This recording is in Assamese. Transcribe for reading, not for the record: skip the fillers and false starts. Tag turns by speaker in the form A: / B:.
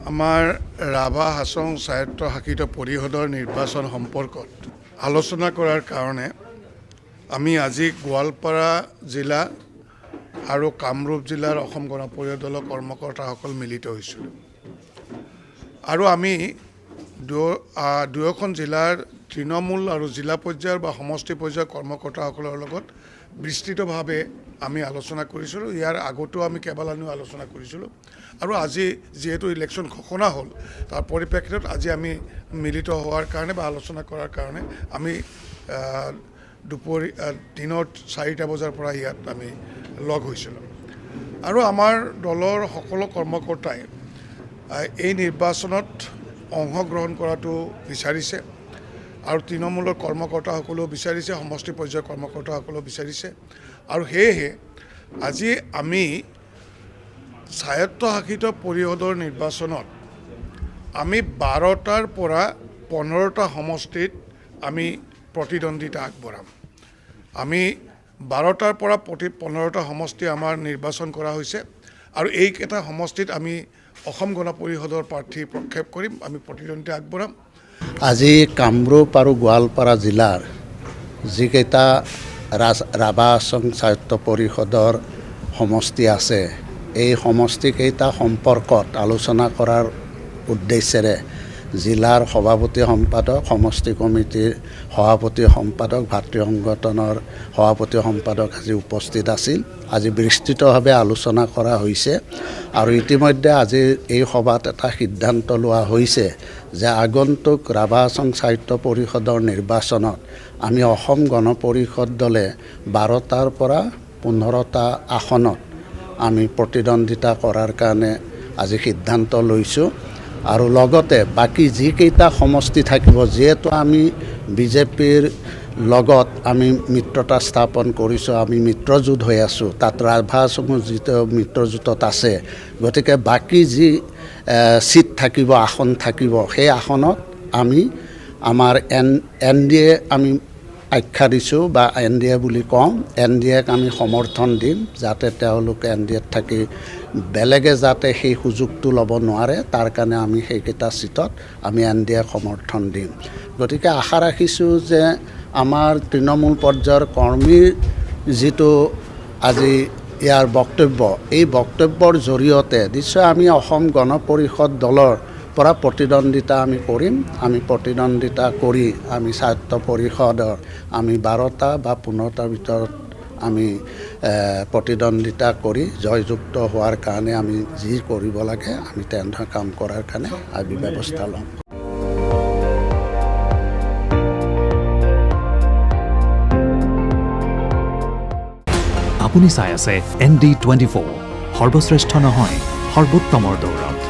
A: আমাৰ ৰাভা হাছং স্বায়ত্তশাসিত পৰিষদৰ নিৰ্বাচন সম্পৰ্কত আলোচনা কৰাৰ কাৰণে আমি আজি গোৱালপাৰা জিলা আৰু কামৰূপ জিলাৰ অসম গণ পৰিষদৰ কৰ্মকৰ্তাসকল মিলিত হৈছোঁ আৰু আমি দুয়োখন জিলাৰ তৃণমূল আৰু জিলা পৰ্যায়ৰ বা সমষ্টি পৰ্যায়ৰ কৰ্মকৰ্তাসকলৰ লগত বিস্তৃতভাৱে আমি আলোচনা কৰিছিলোঁ। ইয়াৰ আগতো আমি কেইবালানিও আলোচনা কৰিছিলোঁ আৰু আজি যিহেতু ইলেকশ্যন ঘোষণা হ'ল তাৰ পৰিপ্ৰেক্ষিতত আজি আমি মিলিত হোৱাৰ কাৰণে বা আলোচনা কৰাৰ কাৰণে আমি দিনৰ 4টা বজাৰ পৰা ইয়াত আমি লগ হৈছিলোঁ আৰু আমাৰ দলৰ সকলো কৰ্মকৰ্তাই এই নিৰ্বাচনত অংশগ্ৰহণ কৰাটো বিচাৰিছে আৰু তৃণমূলৰ কৰ্মকৰ্তাসকলেও বিচাৰিছে, সমষ্টি পৰ্যায়ৰ কৰ্মকৰ্তাসকলেও বিচাৰিছে আৰু সেয়েহে আজি আমি স্বায়ত্তশাসিত পৰিষদৰ নিৰ্বাচনত আমি 12টাৰ পৰা 15টা সমষ্টিত আমি প্ৰতিদ্বন্দ্বিতা আগবঢ়াম। আমি 12টাৰ পৰা 15টা সমষ্টি আমাৰ নিৰ্বাচন কৰা হৈছে আৰু এইকেইটা সমষ্টিত আমি অসম গণ পৰিষদৰ প্ৰাৰ্থী প্ৰক্ষেপ কৰিম, আমি প্ৰতিদ্বন্দ্বিতা আগবঢ়াম।
B: আজি কামৰূপ আৰু গোৱালপাৰা জিলাৰ যিকেইটা ৰাভা হাছং স্বায়ত্ত পৰিষদৰ সমষ্টি আছে এই সমষ্টিকেইটা সম্পৰ্কত আলোচনা কৰাৰ উদ্দেশ্যেৰে জিলাৰ সভাপতি সম্পাদক, সমষ্টি কমিটিৰ সভাপতি সম্পাদক, ভাতৃ সংগঠনৰ সভাপতি সম্পাদক আজি উপস্থিত আছিল। আজি বিস্তৃতভাৱে আলোচনা কৰা হৈছে আৰু ইতিমধ্যে আজি এই সভাত এটা সিদ্ধান্ত লোৱা হৈছে যে আগন্তুক ৰাভা হাছং স্বায়ত্ত পৰিষদৰ নিৰ্বাচনত আমি অসম গণ পৰিষদ দলে 12টাৰ পৰা 15টা আসনত আমি প্ৰতিদ্বন্দ্বিতা কৰাৰ কাৰণে আজি সিদ্ধান্ত লৈছোঁ আৰু লগতে বাকী যিকেইটা সমষ্টি থাকিব, যিহেতু আমি বিজেপিৰ লগত আমি মিত্ৰতা স্থাপন কৰিছোঁ, আমি মিত্ৰজোঁট হৈ আছোঁ, তাত ৰাভা হাছঙো যিটো মিত্ৰজোঁটত আছে, গতিকে বাকী যি চিট থাকিব, আসন থাকিব, সেই আসনত আমি আমাৰ NDA আমি আখ্যা দিছোঁ বা NDA বুলি কওঁ। NDAক আমি সমৰ্থন দিম যাতে তেওঁলোকে NDAত থাকি বেলেগে যাতে সেই সুযোগটো ল'ব নোৱাৰে, তাৰ কাৰণে আমি সেইকেইটা চিটত আমি NDAক সমৰ্থন দিম। গতিকে আশা ৰাখিছোঁ যে আমাৰ তৃণমূল পৰ্যায়ৰ কৰ্মীৰ যিটো আজি ইয়াৰ বক্তব্য, এই বক্তব্যৰ জৰিয়তে নিশ্চয় আমি অসম গণ পৰিষদ দলৰ পৰা প্ৰতিদ্বন্দ্বিতা আমি কৰিম। আমি প্ৰতিদ্বন্দ্বিতা কৰি আমি স্বায়ত্ত পৰিষদৰ আমি 12টা বা 15টাৰ ভিতৰত আমি প্ৰতিদ্বন্দ্বিতা কৰি জয়যুক্ত হোৱাৰ কাৰণে আমি যি কৰিব লাগে আমি তেনেধৰণে কাম কৰাৰ কাৰণে আমি ব্যৱস্থা ল'ম।
C: আপুনি চাই আছে ND24, সৰ্বশ্ৰেষ্ঠ নহয় সৰ্বোত্তমৰ দৌৰত।